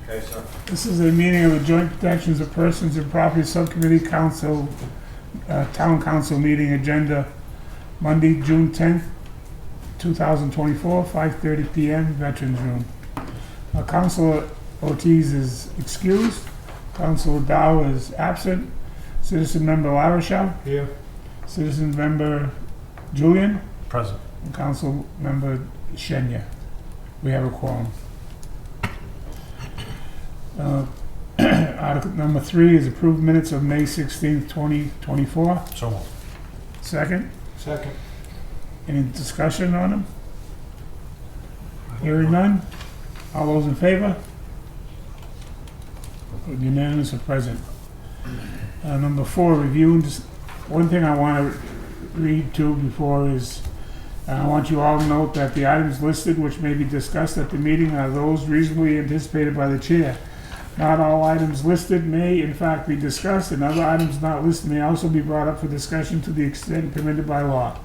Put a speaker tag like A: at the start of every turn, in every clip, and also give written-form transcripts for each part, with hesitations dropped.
A: Okay, sir.
B: This is a meeting of the Joint Protections of Persons and Property Subcommittee Council, Town Council meeting agenda, Monday, June 10th, 2024, 5:30 p.m., Veterans Room. Councilor Ortiz is excused. Councilor Dow is absent. Citizen Member LaRochelle.
A: Here.
B: Citizen Member Julian.
A: Present.
B: And Council Member Shenya. We have a quorum. Article number 3 is approved minutes of May 16th, 2024.
A: So moved.
B: Second.
A: Second.
B: Any discussion on them? Hearing none? All those in favor? Unanimous or present. Number 4, review and one thing I want to read to before is I want you all to note that the items listed which may be discussed at the meeting are those reasonably anticipated by the chair. Not all items listed may in fact be discussed, and other items not listed may also be brought up for discussion to the extent permitted by law.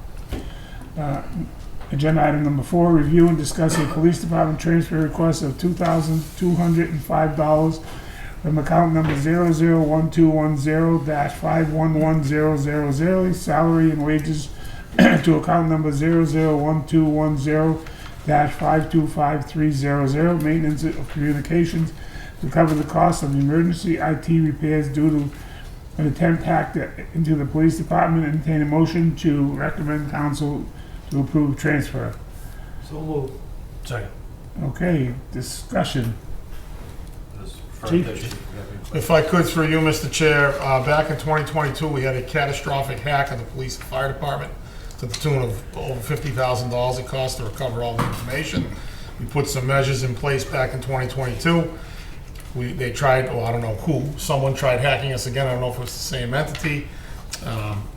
B: Agenda item number 4, review and discuss a police department transfer request of $2,205 from account number 001210-511000, salary and wages, to account number 001210-525300, maintenance of communications, to cover the cost of emergency IT repairs due to an attempt hacked into the police department. Entertain a motion to recommend council to approve transfer.
A: So moved. Second.
B: Okay, discussion. Chief?
C: If I could, through you, Mr. Chair, back in 2022, we had a catastrophic hack of the police and fire department to the tune of over $50,000 it cost to recover all the information. We put some measures in place back in 2022. They tried, I don't know who, someone tried hacking us again. I don't know if it was the same entity.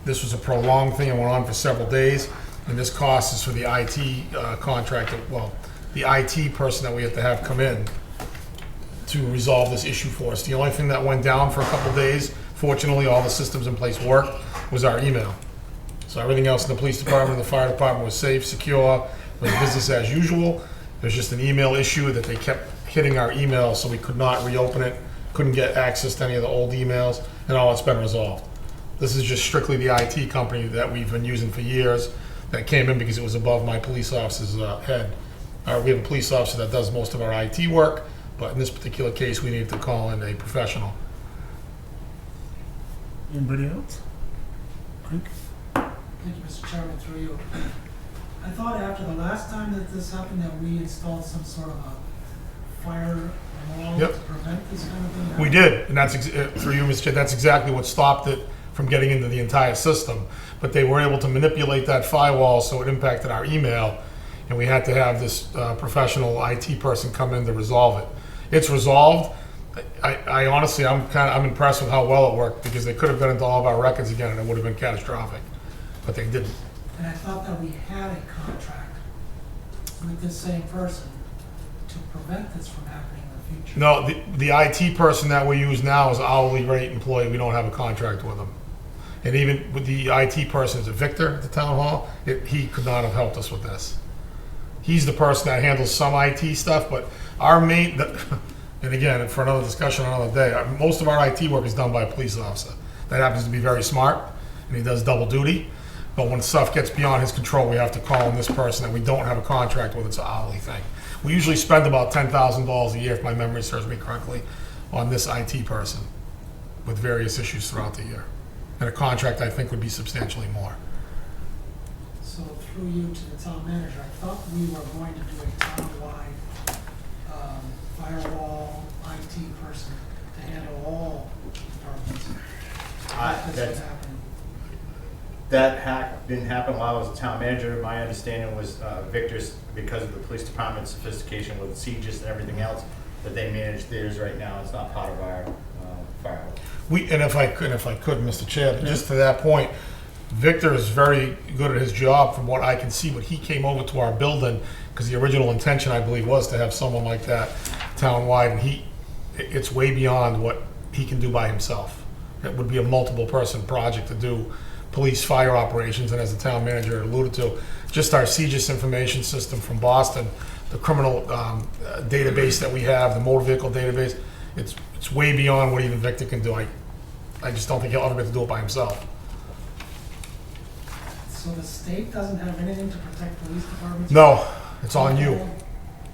C: This was a prolonged thing. It went on for several days. And this cost is for the IT contractor, the IT person that we have to have come in to resolve this issue for us. The only thing that went down for a couple days, fortunately all the systems in place worked, was our email. So everything else in the police department and the fire department was safe, secure, was business as usual. There's just an email issue that they kept hitting our email, so we could not reopen it, couldn't get access to any of the old emails, and all it's been resolved. This is just strictly the IT company that we've been using for years that came in because it was above my police officer's head. We have a police officer that does most of our IT work, but in this particular case, we needed to call in a professional.
B: Anybody else? Frank?
D: Thank you, Mr. Chairman, through you. I thought after the last time that this happened that we installed some sort of a fire alarm
C: Yep.
D: to prevent this kind of thing.
C: We did, and that's through you, Mr. Chair, that's exactly what stopped it from getting into the entire system. But they were able to manipulate that firewall so it impacted our email, and we had to have this professional IT person come in to resolve it. It's resolved. I honestly, I'm impressed with how well it worked, because they could have got into all of our records again and it would have been catastrophic, but they didn't.
D: And I thought that we had a contract with this same person to prevent this from happening in the future.
C: No, the IT person that we use now is an hourly rate employee. We don't have a contract with them. And even with the IT person, is Victor at the town hall, he could not have helped us with this. He's the person that handles some IT stuff, but our main, and again, for another discussion another day, most of our IT work is done by a police officer. That happens to be very smart, and he does double duty. But when stuff gets beyond his control, we have to call in this person that we don't have a contract with. It's an hourly thing. We usually spend about $10,000 a year, if my memory serves me correctly, on this IT person with various issues throughout the year. And a contract, I think, would be substantially more.
D: So through you to the town manager, I thought we were going to do a town-wide firewall IT person to handle all departments. This was happening.
A: That hack didn't happen while I was a town manager. My understanding was Victor's, because of the police department's sophistication with sieges and everything else, that they manage theirs right now. It's not part of our firewall.
C: And if I could, Mr. Chair, just to that point, Victor is very good at his job from what I can see, but he came over to our building because the original intention, I believe, was to have someone like that town-wide, and it's way beyond what he can do by himself. It would be a multiple person project to do police fire operations, and as the town manager alluded to, just our CGIS information system from Boston, the criminal database that we have, the motor vehicle database. It's way beyond what even Victor can do. I just don't think he'll ever be able to do it by himself.
D: So the state doesn't have anything to protect police departments?
C: No, it's on you.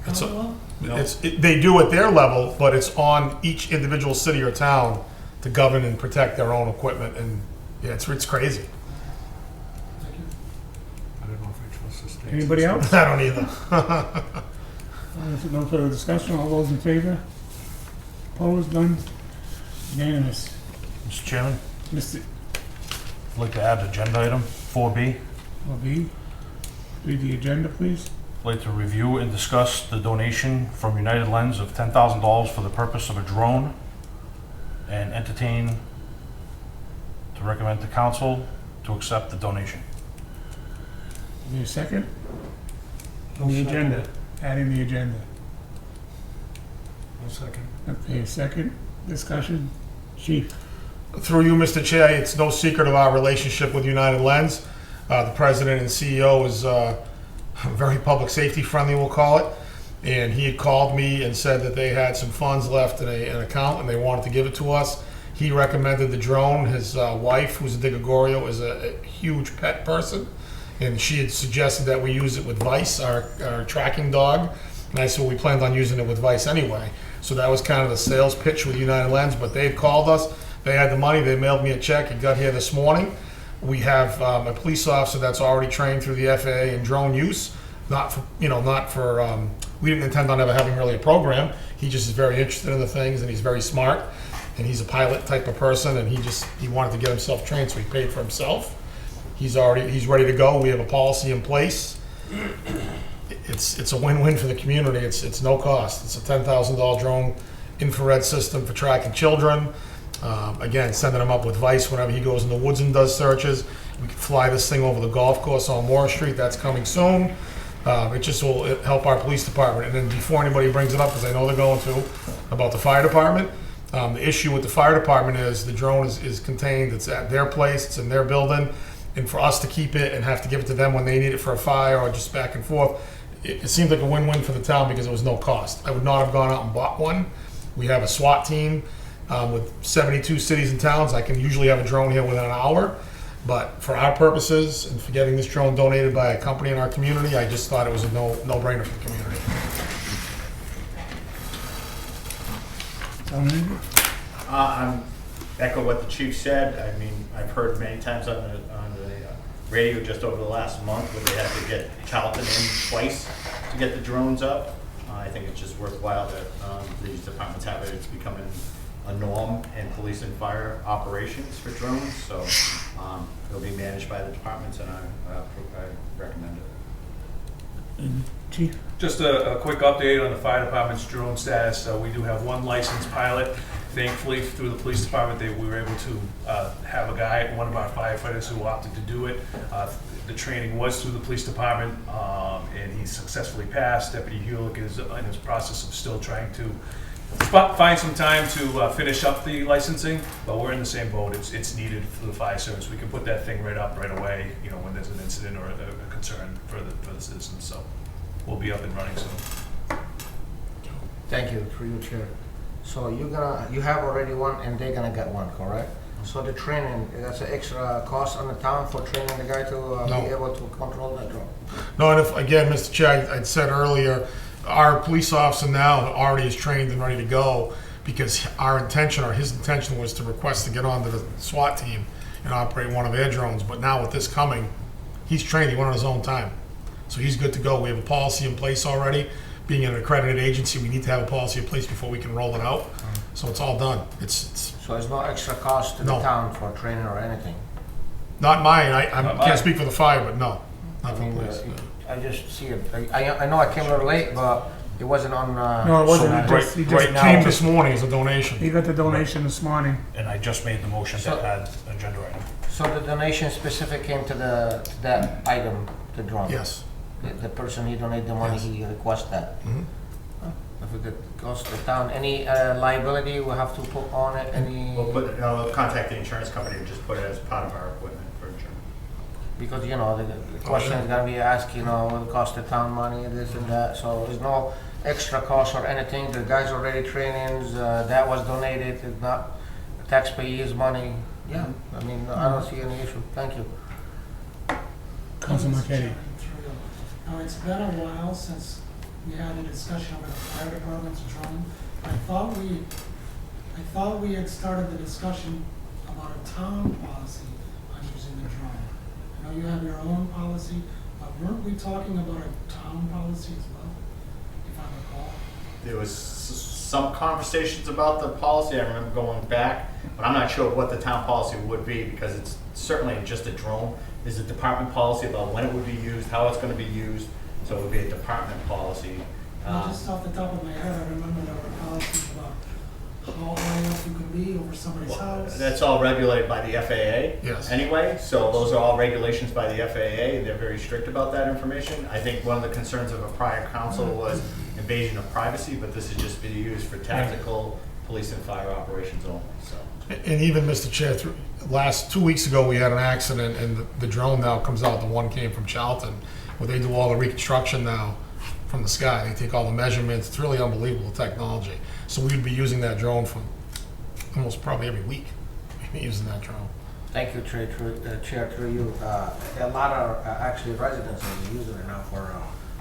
C: It's a-
D: Commonwealth?
C: They do at their level, but it's on each individual city or town to govern and protect their own equipment, and yeah, it's crazy.
D: Thank you.
E: I don't know if I trust the state.
B: Anybody else?
C: I don't either.
B: No further discussion, all those in favor? Opposed, none? Unanimous.
E: Mr. Chairman,
B: Mr.
E: I'd like to add agenda item 4B.
B: Levy, read the agenda, please.
E: I'd like to review and discuss the donation from United Lens of $10,000 for the purpose of a drone and entertain to recommend to council to accept the donation.
B: Give me a second. On the agenda, adding the agenda.
E: One second.
B: Okay, a second. Discussion. Chief.
C: Through you, Mr. Chair, it's no secret of our relationship with United Lens. The president and CEO is very public safety friendly, we'll call it. And he had called me and said that they had some funds left in an account and they wanted to give it to us. He recommended the drone. His wife, who's a De Gregorio, is a huge pet person. And she had suggested that we use it with Vice, our tracking dog. And I said, well, we planned on using it with Vice anyway. So that was kind of the sales pitch with United Lens, but they had called us. They had the money. They mailed me a check. It got here this morning. We have a police officer that's already trained through the FAA in drone use. Not for, we didn't intend on ever having really a program. He just is very interested in the things and he's very smart. And he's a pilot type of person and he wanted to get himself trained, so he paid for himself. He's ready to go. We have a policy in place. It's a win-win for the community. It's no cost. It's a $10,000 drone infrared system for tracking children. Again, sending him up with Vice whenever he goes in the woods and does We can fly this thing over the golf course on Moore Street. That's coming soon. It just will help our police department. And then before anybody brings it up, because I know they're going to, about the fire department, the issue with the fire department is the drone is contained. It's at their place. It's in their building. And for us to keep it and have to give it to them when they need it for a fire or just back and forth, it seemed like a win-win for the town because it was no cost. I would not have gone out and bought one. We have a SWAT team with 72 cities and towns. I can usually have a drone here within an hour. But for our purposes and for getting this drone donated by a company in our community, I just thought it was a no-brainer for the community.
A: I'm echo what the chief said. I mean, I've heard many times on the radio just over the last month where they had to get Charlton in twice to get the drones up. I think it's just worthwhile that these departments have it. It's becoming a norm in police and fire operations for drones. So it'll be managed by the departments, and I recommend it.
B: Chief.
F: Just a quick update on the fire department's drone status. We do have one licensed pilot. Thankfully, through the police department, we were able to have a guy, one of our firefighters who opted to do it. The training was through the police department, and he successfully passed. Deputy Hewlick is in his process of still trying to find some time to finish up the licensing, but we're in the same boat. It's needed for the fire service. We can put that thing right up right away, when there's an incident or a concern for the citizens. So we'll be up and running soon.
G: Thank you, through you, Chair. So you have already one and they're gonna get one, correct? So the training, that's an extra cost on the town for training the guy to
C: No.
G: be able to control that drone?
C: No, and if, again, Mr. Chair, I'd said earlier, our police officer now already is trained and ready to go because his intention was to request to get onto the SWAT team and operate one of their drones. But now with this coming, he's trained, he went on his own time. So he's good to go. We have a policy in place already. Being an accredited agency, we need to have a policy in place before we can roll it out. So it's all done. It's
G: So it's no extra cost to the
C: No.
G: town for training or anything?
C: not mine. I
F: Not
C: can't
F: mine.
C: speak for the fire, but no, not
G: I
C: for the
G: mean,
C: police.
G: I just see it. I know I came a little late, but it wasn't on.
B: No, it wasn't.
G: so-
B: He just
C: Right now,
B: came
C: this morning is a donation.
B: He got the donation this morning.
E: And I just made the motion
G: So-
E: to add agenda item.
G: So the donation specific came to that item, the drone?
C: Yes.
G: The person he donated the money,
C: Yes.
G: he requested that?
C: Mhm.
G: If it goes to the town, any liability we have to put on it, any?
A: We'll contact the insurance company and just put it as part of our equipment for insurance.
G: Because, you know, the question is gonna be asked, you know, will it cost the town money, this and that, so there's no extra cost or anything, the guys already trainings, that was donated, it's not taxpayers' money. Yeah, I mean, I don't see any issue, thank you.
B: Councilman
D: Mr.
B: Marquetti.
D: Chairman, through you. Now, it's been a while since we had a discussion about the fire department's drone. I thought we had started the discussion about a town policy on using the drone. I know you have your own policy, but weren't we talking about a town policy as well, if I recall?
A: There was some conversations about the policy, I remember going back, but I'm not sure what the town policy would be, because it's certainly just a drone. There's a department policy about when it would be used, how it's gonna be used, so it would be a department policy.
D: Well, just off the top of my head, I remember there were policies about how high up you could be over somebody's house.
A: That's all regulated by the FAA.
C: Yes.
A: Anyway, so those are all regulations by the FAA, and they're very strict about that information. I think one of the concerns of a prior council was invasion of privacy, but this is just being used for tactical police and fire operations only, so.
C: And even, Mr. Chair, 2 weeks ago, we had an accident, and the drone now comes out, the one came from Charlton, where they do all the reconstruction now from the sky. They take all the measurements. It's really unbelievable technology. So we'd be using that drone for almost probably every week, using that drone.
G: Thank you, Chair, through you. A lot of actually residents are using it now for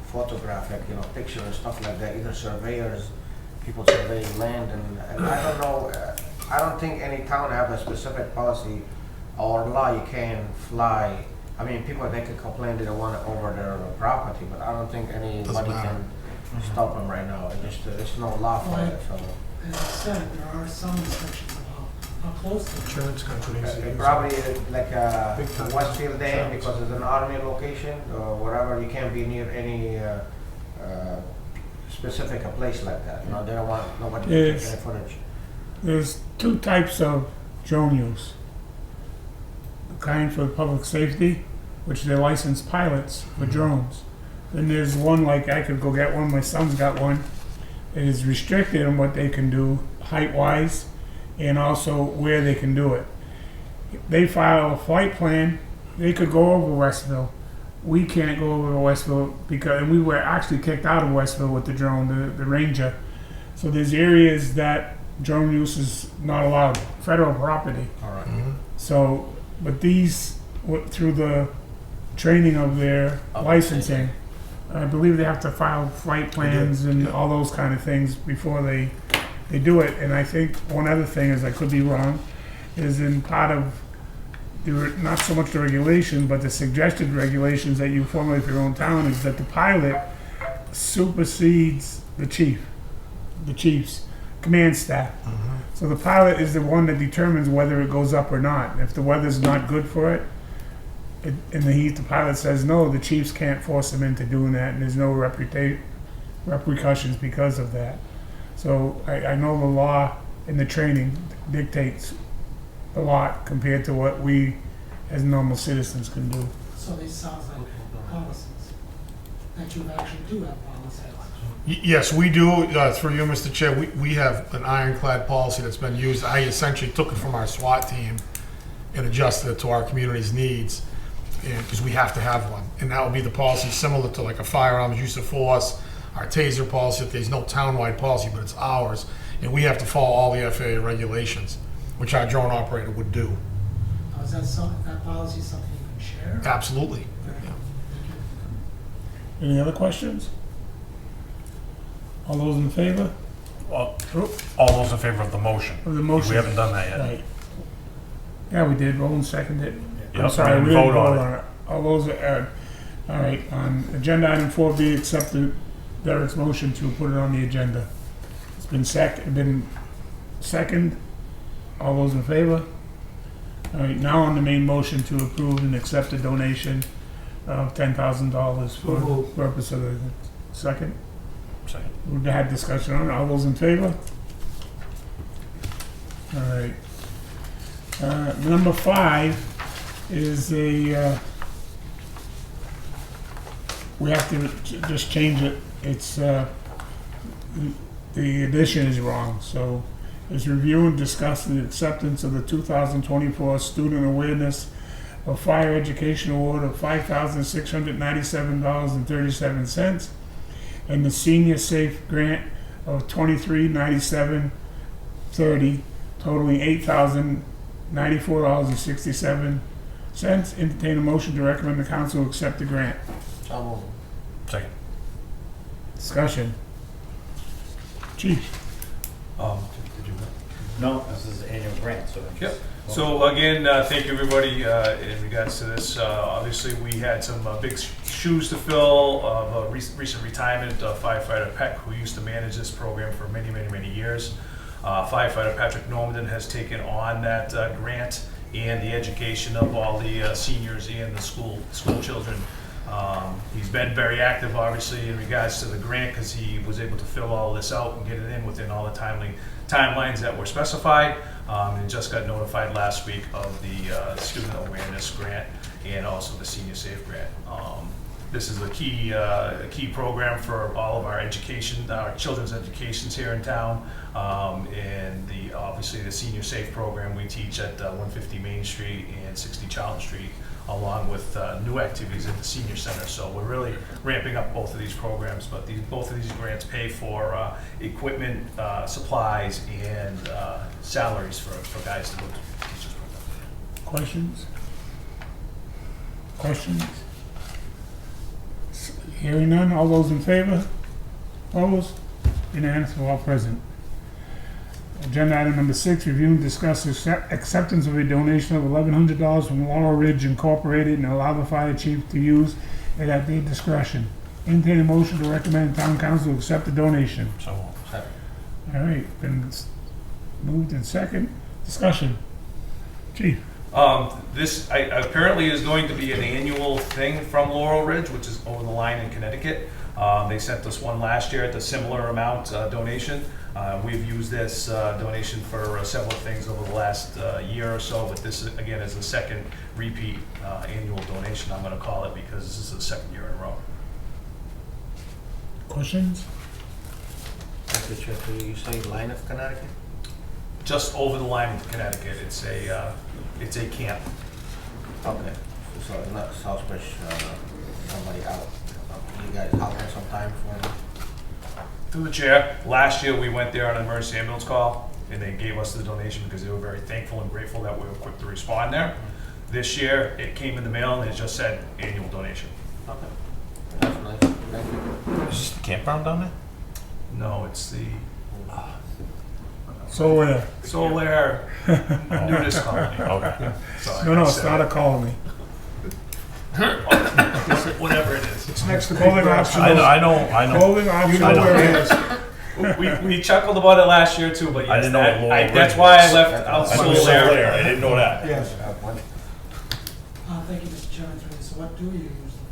G: photographic, you know, picture and stuff like that, either surveyors, people surveying land, and I don't know, I don't think any town have a specific policy or law you can fly. I mean, people, they can complain they don't want it over their property, but I don't think anybody
C: matter.
G: can stop them right now. It's just, there's no law for it, so.
D: As I said, there are some restrictions about how close to it.
C: Insurance companies.
G: It probably like
C: Big time.
G: Westfield Dam,
C: Insurance.
G: because it's an army location or whatever, you can't be near any specific a place like that. You know, they don't want nobody to take
B: Yes.
G: any footage.
B: There's two types of drone use. The kind for public safety, which they're licensed pilots for drones. Then there's one, like I could go get one, my son's got one. It is restricted on what they can do height-wise and also where they can do it. They file a flight plan, they could go over Westville. We can't go over to Westville because, and we were actually kicked out of Westville with the drone, the Ranger. So there's areas that drone use is not allowed, federal property.
G: All right.
B: So, but these, through the training of their licensing, I believe they have to file flight plans and all those kind of things before they do it. And I think one other thing is, I could be wrong, is in part of, not so much the regulation, but the suggested regulations that you formulate for your own town, is that the pilot supersedes the chief's command staff. So the pilot is the one that determines whether it goes up or not. If the weather's not good for it, and the pilot says no, the chiefs can't force him into doing that, and there's no repercussions because of that. So I know the law and the training dictates a lot compared to what we as normal citizens can do.
D: So these sounds like policies, that you actually do have policies.
C: Yes, we do. Through you, Mr. Chair, we have an ironclad policy that's been used. I essentially took it from our SWAT team and adjusted it to our community's needs, because we have to have one. And that would be the policy similar to like a firearms use of force, our taser policy. There's no townwide policy, but it's ours. And we have to follow all the FAA regulations, which our drone operator would do.
D: Now, is that policy something you can share?
C: Absolutely.
D: Very good. Thank you.
B: Any other questions? All those in favor
E: All those in favor of the motion?
B: of the motion?
E: We haven't done that yet.
B: Right. Yeah, we did. Roland seconded it. I'm
E: Yep,
B: sorry,
E: we
B: we
E: didn't
B: didn't
E: vote
B: vote
E: on
B: on it. All those, all right, on agenda item 4B, accept Derek's motion to put it on the agenda. It's been second. All those in favor? All right, now on the main motion to approve and accept a donation of $10,000 for the purpose of the second.
E: Second.
B: We had discussion on it. All those in favor? All right. Number 5 is we have to just change it. It's, the addition is wrong. So it's review and discuss the acceptance of the 2024 Student Awareness of fire education award of $5,697.37, and the senior safe grant of $2397.30, totaling $8,094.67. Entertain a motion to recommend the council accept the grant.
G: So moved.
E: Second.
B: Discussion. Chief.
E: Did you?
A: No, this is an annual grant, so.
F: Yep. So again, thank you everybody in regards to this. Obviously, we had some big shoes to fill of a recent retirement firefighter Peck, who used to manage this program for many, many, many years. Firefighter Patrick Normandin has taken on that grant and the education of all the seniors and the school children. He's been very active, obviously, in regards to the grant, because he was able to fill all this out and get it in within all the timelines that were specified. And just got notified last week of the student awareness grant and also the senior safe grant. This is a key program for all of our education, our children's educations here in town. And obviously the senior safe program we teach at 150 Main Street and 60 Charlton Street, along with new activities at the senior center. So we're really ramping up both of these programs, but both of these grants pay for equipment, supplies, and salaries for guys to go to teach this program.
B: Questions? Questions? Hearing none, all those in favor? Opposed? Unanimous of all present. Agenda item number 6, review and discuss acceptance of a donation of $1,100 from Laurel Ridge Incorporated and allow the fire chief to use it at their discretion. Entertain a motion to recommend town council accept the donation.
E: So moved.
G: Second.
B: All right, been moved in second. Discussion. Chief.
F: This apparently is going to be an annual thing from Laurel Ridge, which is over the line in Connecticut. They sent us one last year at the similar amount donation. We've used this donation for several things over the last year or so, but this again is the second repeat annual donation, I'm going to call it, because this is the second year in a row.
B: Questions?
G: Mr. Chair, you say line of Connecticut?
F: Just over the line into Connecticut, it's a camp.
G: Okay. So not Southbridge, somebody out. You guys out there sometime for?
F: Through the chair, last year we went there on an emergency ambulance call, and they gave us the donation because they were very thankful and grateful that we were quick to respond there. This year, it came in the mail and it just said annual donation.
G: Okay. That's nice. Thank you.
E: Is this the campground down there?
F: No, it's the
B: So where?
F: Solar Nudist Colony.
E: Okay.
F: Sorry,
B: No,
F: I
B: it's
F: said
B: not
F: it.
B: a colony.
F: Whatever it is.
C: It's next to
B: Clothing
C: Big
B: option.
E: I know.
B: Clothing option.
C: You know where it is.
F: We chuckled about it last year too, but yes,
E: I didn't know what Laurel
F: that's
E: Ridge
F: why I
E: was.
F: left out
E: I knew
F: Solar.
E: Solar. I didn't know that.
C: Yes.
D: Thank you, Mr. Chairman, through this. So what do you use the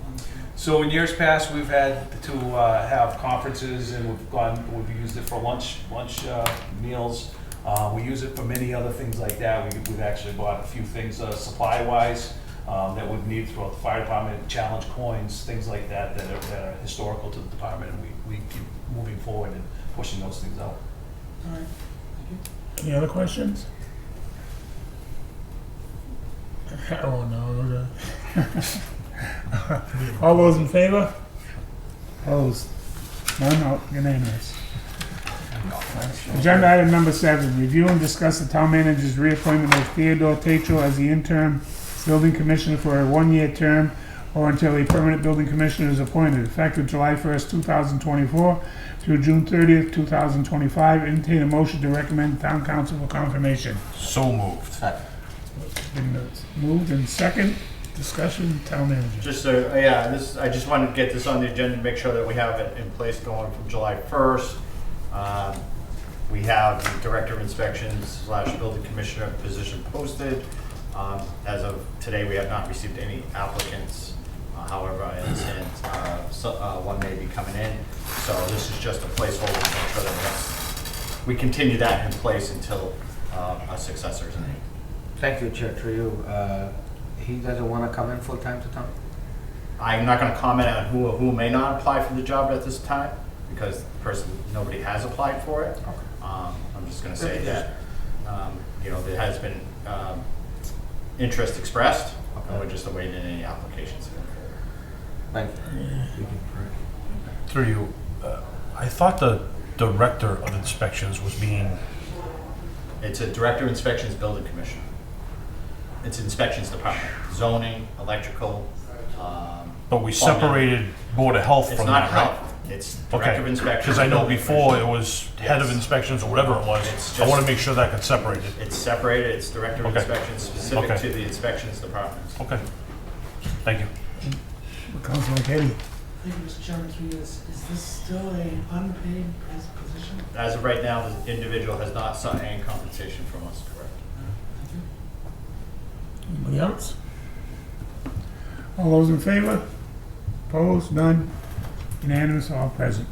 D: funds for?
F: So in years past, we've had to have conferences, and we've used it for lunch meals. We use it for many other things like that. We've actually bought a few things supply-wise that we've needed throughout the fire department, challenge coins, things like that that are historical to the department, and we keep moving forward and pushing those things out.
D: All right, thank you.
B: Any other questions? Oh, no. All those in favor? Opposed? None, no, unanimous. Agenda item number 7, review and discuss the town manager's reappointment of Theodore Tatro as the interim building commissioner for a 1-year term or until a permanent building commissioner is appointed, effective July 1st, 2024 through June 30th, 2025. Entertain a motion to recommend town council for confirmation.
E: So moved.
G: Second.
B: Been moved in second. Discussion, town manager.
A: Just so, yeah, I just wanted to get this on the agenda to make sure that we have it in place going from July 1st. We have the director of inspections / building commissioner position posted. As of today, we have not received any applicants. However, I understand one may be coming in. So this is just a placeholder to make sure that we continue that in place until a successor is named.
G: Thank you, Chair, through you. He doesn't want to come in full time to town?
A: I'm not going to comment on who may not apply for the job at this time, because nobody has applied for it.
G: Okay.
A: I'm just going to say that there has been interest expressed, And we're just awaiting any applications to come forward.
G: Thank you.
E: Through you, I thought the director of inspections was being,
A: It's a director of inspections, building commissioner. It's inspections department, zoning, electrical.
E: but we
A: plumbing.
E: separated Board of Health
A: It's
E: from
A: not
E: that, right?
A: health, it's director
E: Okay,
A: of inspections.
E: because I know
A: building
E: before it
A: commissioner.
E: was head of
A: Yes.
E: inspections or whatever it
A: It's
E: was. I
A: just-
E: want to make sure that got separated.
A: It's separated, it's director of
E: Okay.
A: inspections, specific
E: Okay.
A: to the inspections departments.
E: Okay, thank you.
B: Councilman Katie.
D: Thank you, Mr. Chairman, through you, is this still a unpaid position?
A: As of right now, the individual has not sought any compensation from us, correct?
D: Thank you.
B: Anybody else? All those in favor? Opposed? None? Unanimous, all present.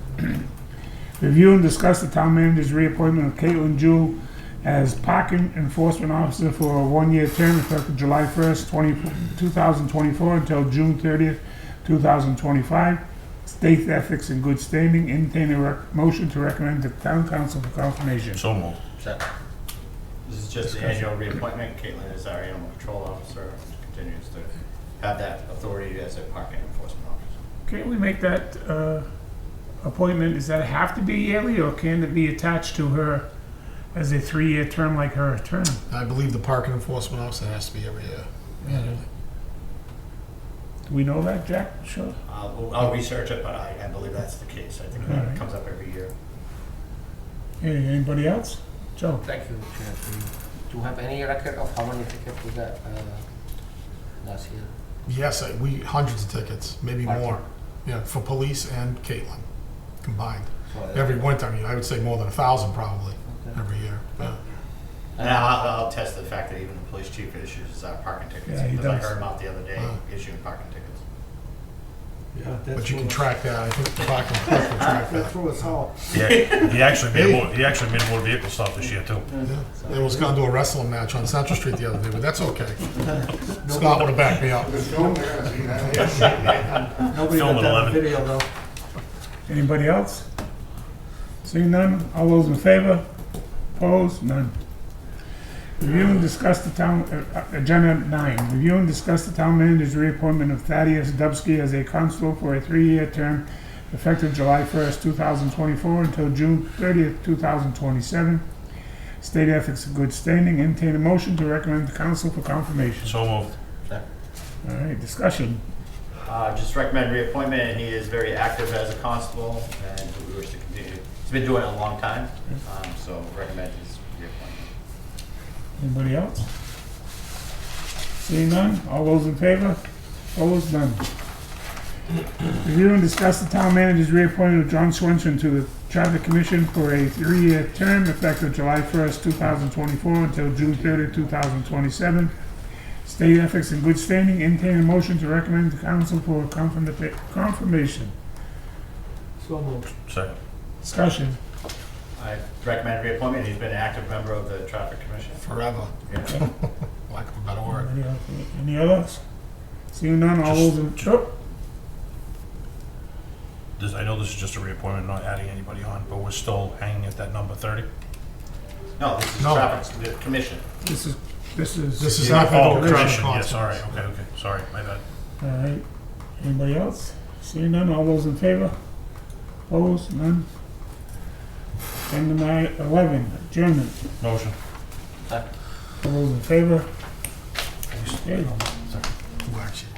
B: Review and discuss the town manager's reappointment of Caitlin Jewell as parking enforcement officer for a one-year term effective July 1st, 2024 until June 30th, 2025. State ethics in good standing. Entertain a motion to recommend to town council for confirmation.
E: So moved.
G: Second.
A: This is just the annual reappointment. Caitlin is our animal control officer, and continues to have that authority as a parking enforcement officer.
B: Can't we make that appointment, does that have to be yearly, or can it be attached to her as a 3-year term like her term?
C: I believe the parking enforcement officer has to be every year. annually.
B: Do we know that, Jack? Sure.
A: I'll research it, but I believe that's the case. I think
B: All right.
A: it comes up every year.
B: Anybody else? Joe?
G: Thank you, Chair. Do you have any record of how many tickets we got last year?
C: Yes, we, hundreds of tickets, maybe
G: Parking.
C: more. Yeah, for police and Caitlin combined.
G: So,
C: Every winter, I mean, I would say more than 1,000 probably,
G: Okay.
C: every year. Yeah.
A: And I'll attest to the fact that even the police chief issues parking tickets.
B: Yeah, he
A: Because I
B: does.
A: heard him out the other day
C: Wow.
A: issuing parking tickets.
C: But you can track that, I think the parking clerk will track that.
G: through us all.
E: Yeah, he actually made a motor vehicle stop this year too.
C: Yeah. They was gonna do a wrestling match on Central Street the other day, but that's okay. Scott would have backed me up.
G: Nobody
E: Film
G: got
E: at
G: that on
E: 11.
G: video though.
B: Anybody else? Seeing none, all those in favor? Opposed? None. Review and discuss the town, agenda 9, review and discuss the town manager's reappointment of Thaddeus Dubsky as a constable for a 3-year term effective July 1st, 2024 until June 30th, 2027. State ethics in good standing. Entertain a motion to recommend to council for confirmation.
E: So moved.
B: All right, discussion.
A: Just recommend reappointment, and he is very active as a constable, and we wish to continue. He's been doing it a long time, so recommend his reappointment.
B: Anybody else? Seeing none, all those in favor? Opposed? None. Review and discuss the town manager's reappointment of John Swenson to the Traffic Commission for a 3-year term effective July 1st, 2024 until June 30th, 2027. State ethics in good standing. Entertain a motion to recommend to council for confirmation.
G: So moved.
E: Second.
B: Discussion.
A: I recommend reappointment. He's been an active member of the Traffic Commission.
C: Forever,
A: Yeah.
C: lack of a better word.
B: Anybody else? Any others? Seeing none, all those in,
E: I know this is just a reappointment, not adding anybody on, but we're still hanging at that number 30?
A: No, this is
C: No.
A: Traffic, the commission.
B: This is.
C: This is
E: Yeah,
C: not
E: oh,
C: the
E: commission,
C: traffic
E: yes, all right,
C: constable.
E: okay, sorry, my bad.
B: All right. Anybody else? Seeing none, all those in favor? Opposed? None? Agenda 11, adjournment.
E: Motion.
B: All those in favor? Okay.
C: Who actually